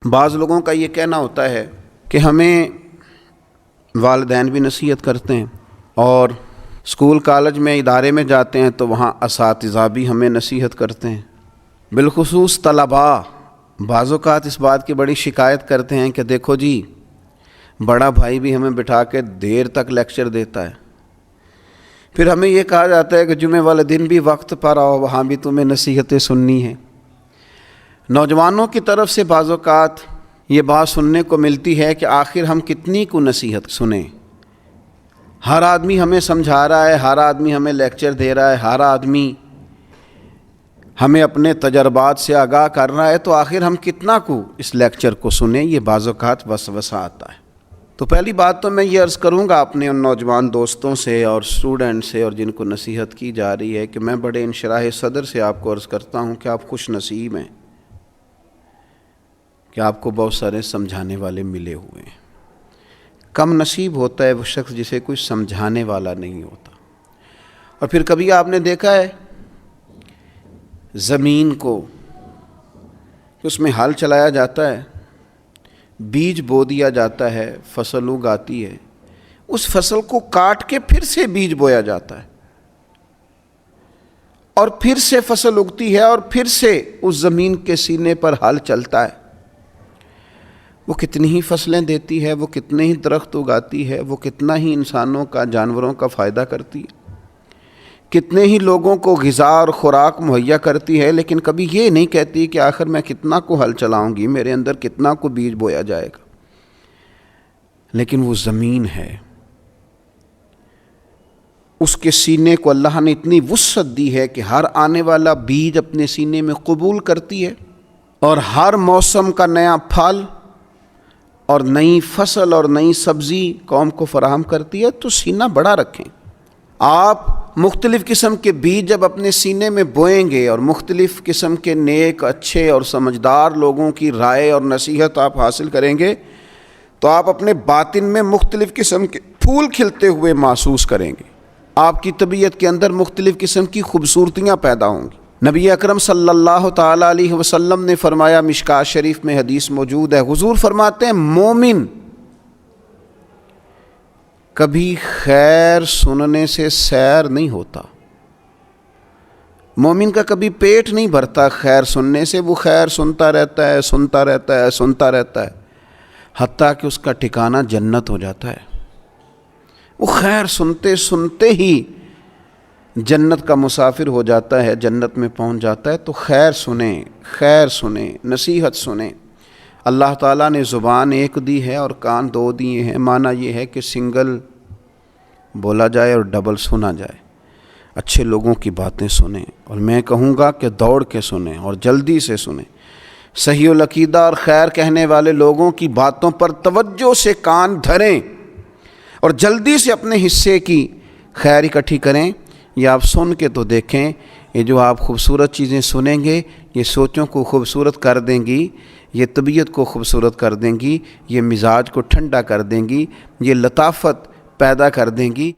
بعض لوگوں کا یہ کہنا ہوتا ہے کہ ہمیں والدین بھی نصیحت کرتے ہیں اور اسکول کالج میں ادارے میں جاتے ہیں تو وہاں اساتذہ بھی ہمیں نصیحت کرتے ہیں، بالخصوص طلباء بعض اوقات اس بات کی بڑی شکایت کرتے ہیں کہ دیکھو جی بڑا بھائی بھی ہمیں بٹھا کے دیر تک لیکچر دیتا ہے، پھر ہمیں یہ کہا جاتا ہے کہ جمعے والے دن بھی وقت پر آؤ، وہاں بھی تمہیں نصیحتیں سننی ہیں۔ نوجوانوں کی طرف سے بعض اوقات یہ بات سننے کو ملتی ہے کہ آخر ہم کتنی کو نصیحت سنیں، ہر آدمی ہمیں سمجھا رہا ہے، ہر آدمی ہمیں لیکچر دے رہا ہے، ہر آدمی ہمیں اپنے تجربات سے آگاہ کر رہا ہے، تو آخر ہم کتنا کو اس لیکچر کو سنیں، یہ بعض اوقات وسوسہ آتا ہے۔ تو پہلی بات تو میں یہ عرض کروں گا اپنے ان نوجوان دوستوں سے اور اسٹوڈنٹ سے اور جن کو نصیحت کی جا رہی ہے کہ میں بڑے انشراح صدر سے آپ کو عرض کرتا ہوں کہ آپ خوش نصیب ہیں کہ آپ کو بہت سارے سمجھانے والے ملے ہوئے ہیں۔ کم نصیب ہوتا ہے وہ شخص جسے کوئی سمجھانے والا نہیں ہوتا۔ اور پھر کبھی آپ نے دیکھا ہے زمین کو کہ اس میں ہل چلایا جاتا ہے، بیج بو دیا جاتا ہے، فصل اگاتی ہے، اس فصل کو کاٹ کے پھر سے بیج بویا جاتا ہے اور پھر سے فصل اگتی ہے اور پھر سے اس زمین کے سینے پر ہل چلتا ہے۔ وہ کتنی ہی فصلیں دیتی ہے، وہ کتنے ہی درخت اگاتی ہے، وہ کتنا ہی انسانوں کا جانوروں کا فائدہ کرتی ہے، کتنے ہی لوگوں کو غذا اور خوراک مہیا کرتی ہے، لیکن کبھی یہ نہیں کہتی کہ آخر میں کتنا کو ہل چلاؤں گی، میرے اندر کتنا کو بیج بویا جائے گا۔ لیکن وہ زمین ہے، اس کے سینے کو اللہ نے اتنی وسعت دی ہے کہ ہر آنے والا بیج اپنے سینے میں قبول کرتی ہے اور ہر موسم کا نیا پھل اور نئی فصل اور نئی سبزی قوم کو فراہم کرتی ہے۔ تو سینہ بڑا رکھیں۔ آپ مختلف قسم کے بیج جب اپنے سینے میں بوئیں گے اور مختلف قسم کے نیک، اچھے اور سمجھدار لوگوں کی رائے اور نصیحت آپ حاصل کریں گے تو آپ اپنے باطن میں مختلف قسم کے پھول کھلتے ہوئے محسوس کریں گے، آپ کی طبیعت کے اندر مختلف قسم کی خوبصورتیاں پیدا ہوں گی۔ نبی اکرم صلی اللہ تعالیٰ علیہ وسلم نے فرمایا، مشکوٰۃ شریف میں حدیث موجود ہے، حضور فرماتے ہیں مومن کبھی خیر سننے سے سیر نہیں ہوتا، مومن کا کبھی پیٹ نہیں بھرتا خیر سننے سے، وہ خیر سنتا رہتا ہے، سنتا رہتا ہے، سنتا رہتا ہے، حتیٰ کہ اس کا ٹھکانہ جنت ہو جاتا ہے۔ وہ خیر سنتے سنتے ہی جنت کا مسافر ہو جاتا ہے، جنت میں پہنچ جاتا ہے۔ تو خیر سنیں، خیر سنیں، نصیحت سنیں۔ اللہ تعالیٰ نے زبان ایک دی ہے اور کان دو دیے ہیں، معنی یہ ہے کہ سنگل بولا جائے اور ڈبل سنا جائے۔ اچھے لوگوں کی باتیں سنیں، اور میں کہوں گا کہ دوڑ کے سنیں اور جلدی سے سنیں۔ صحیح العقیدہ اور خیر کہنے والے لوگوں کی باتوں پر توجہ سے کان دھریں اور جلدی سے اپنے حصے کی خیر اکٹھی کریں۔ یہ آپ سن کے تو دیکھیں، یہ جو آپ خوبصورت چیزیں سنیں گے یہ سوچوں کو خوبصورت کر دیں گی، یہ طبیعت کو خوبصورت کر دیں گی، یہ مزاج کو ٹھنڈا کر دیں گی، یہ لطافت پیدا کر دیں گی۔